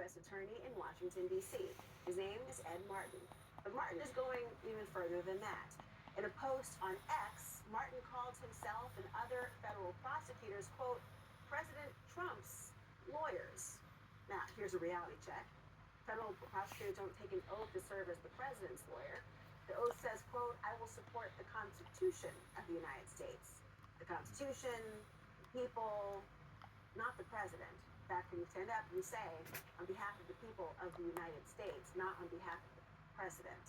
U.S. Attorney in Washington, D.C. His name is Ed Martin. But Martin is going even further than that. In a post on X, Martin called himself and other federal prosecutors, quote, President Trump's lawyers. Now, here's a reality check. Federal prosecutors don't take an oath to serve as the president's lawyer. The oath says, quote, I will support the Constitution of the United States. The Constitution, the people, not the president. In fact, when you stand up, you say, on behalf of the people of the United States, not on behalf of the president.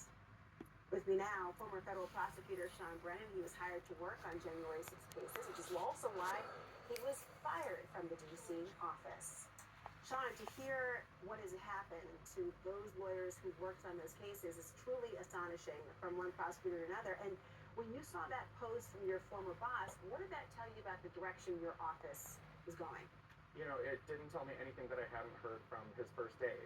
With me now, former federal prosecutor Sean Brennan. He was hired to work on January 6 cases, which is also why he was fired from the D.C. office. Sean, to hear what has happened to those lawyers who worked on those cases is truly astonishing from one prosecutor to another. And when you saw that post from your former boss, what did that tell you about the direction your office is going? You know, it didn't tell me anything that I hadn't heard from his first day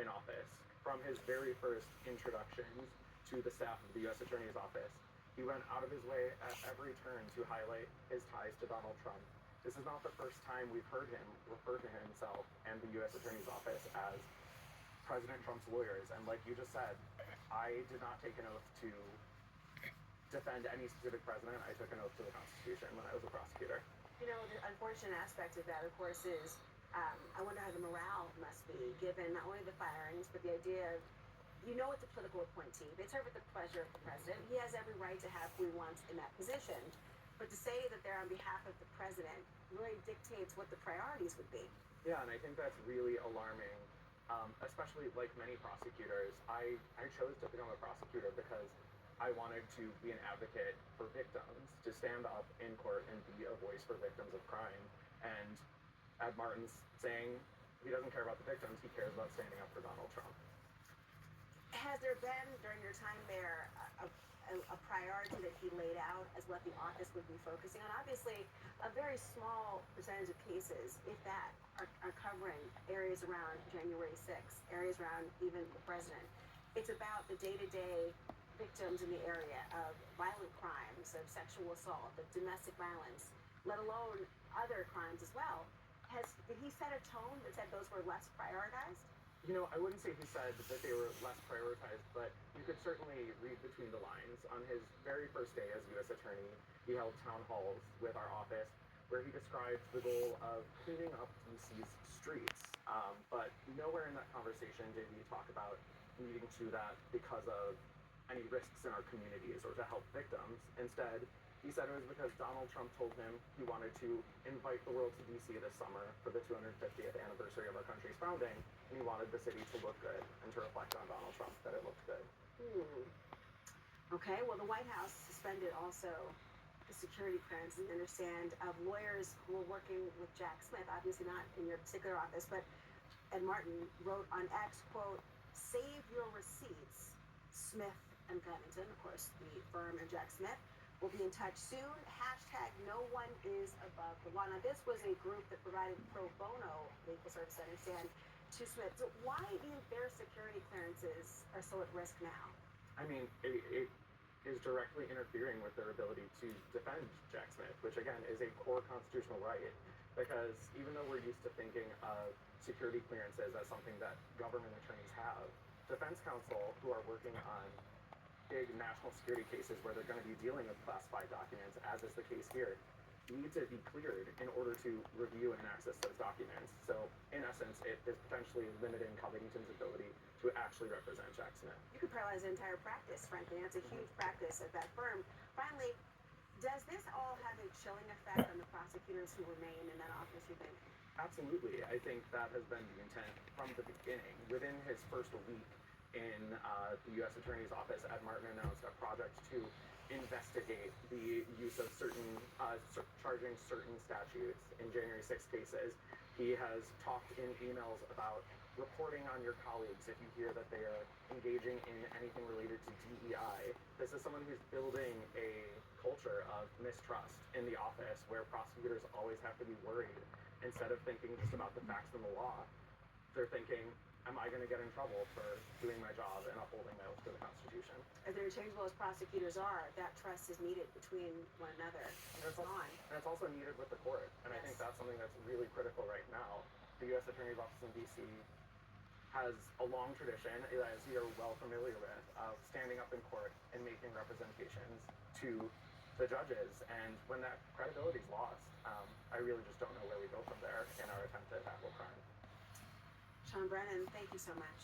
in office. From his very first introductions to the staff of the U.S. Attorney's Office, he went out of his way at every turn to highlight his ties to Donald Trump. This is not the first time we've heard him refer to himself and the U.S. Attorney's Office as President Trump's lawyers. And like you just said, I did not take an oath to defend any specific president. I took an oath to the Constitution when I was a prosecutor. You know, the unfortunate aspect of that, of course, is I wonder how the morale must be, given not only the firings, but the idea of, you know, it's a political appointee. They serve at the pleasure of the president. He has every right to have who he wants in that position. But to say that they're on behalf of the president really dictates what the priorities would be. Yeah, and I think that's really alarming, especially like many prosecutors. I chose to become a prosecutor because I wanted to be an advocate for victims, to stand up in court and be a voice for victims of crime. And Ed Martin's saying he doesn't care about the victims, he cares about standing up for Donald Trump. Has there been, during your time there, a priority that he laid out as what the office would be focusing on? Obviously, a very small percentage of cases, if that, are covering areas around January 6th, areas around even the president. It's about the day-to-day victims in the area of violent crimes, of sexual assault, of domestic violence, let alone other crimes as well. Did he set a tone that said those were less prioritized? You know, I wouldn't say he said that they were less prioritized, but you could certainly read between the lines. On his very first day as U.S. Attorney, he held town halls with our office where he described the goal of cleaning up D.C.'s streets. But nowhere in that conversation did he talk about needing to that because of any risks in our communities or to help victims. Instead, he said it was because Donald Trump told him he wanted to invite the world to D.C. this summer for the 250th anniversary of our country's founding, and he wanted the city to look good and to reflect on Donald Trump that it looked good. Okay, well, the White House suspended also the security clearance, you understand, of lawyers who were working with Jack Smith, obviously not in your particular office, but Ed Martin wrote on X, quote, save your receipts, Smith and Gunnington, of course, the firm of Jack Smith, will be in touch soon. Hashtag no one is above the law. Now, this was a group that provided pro bono legal service, I understand, to Smith. So why do you think their security clearances are so at risk now? I mean, it is directly interfering with their ability to defend Jack Smith, which again is a core constitutional right, because even though we're used to thinking of security clearances as something that government attorneys have, defense counsel who are working on big national security cases where they're going to be dealing with classified documents, as is the case here, need to be cleared in order to review and access those documents. So, in essence, it is potentially limiting Covington's ability to actually represent Jack Smith. You could paralyze the entire practice, frankly. That's a huge practice at that firm. Finally, does this all have a chilling effect on the prosecutors who remain in that office, you think? Absolutely. I think that has been the intent from the beginning. Within his first week in the U.S. Attorney's Office, Ed Martin announced a project to investigate the use of certain, charging certain statutes in January 6 cases. He has talked in emails about reporting on your colleagues if you hear that they are engaging in anything related to DEI. This is someone who's building a culture of mistrust in the office where prosecutors always have to be worried. Instead of thinking just about the facts and the law, they're thinking, am I going to get in trouble for doing my job and upholding my oath to the Constitution? As interchangeable as prosecutors are, that trust is needed between one another. And it's also needed with the court. And yes. I think that's something that's really critical right now. The U.S. Attorney's Office in D.C. has a long tradition, as you're well familiar with, of standing up in court and making representations to the judges. And when that credibility is lost, I really just don't know where we go from there in our attempt to tackle crime. Sean Brennan, thank you so much.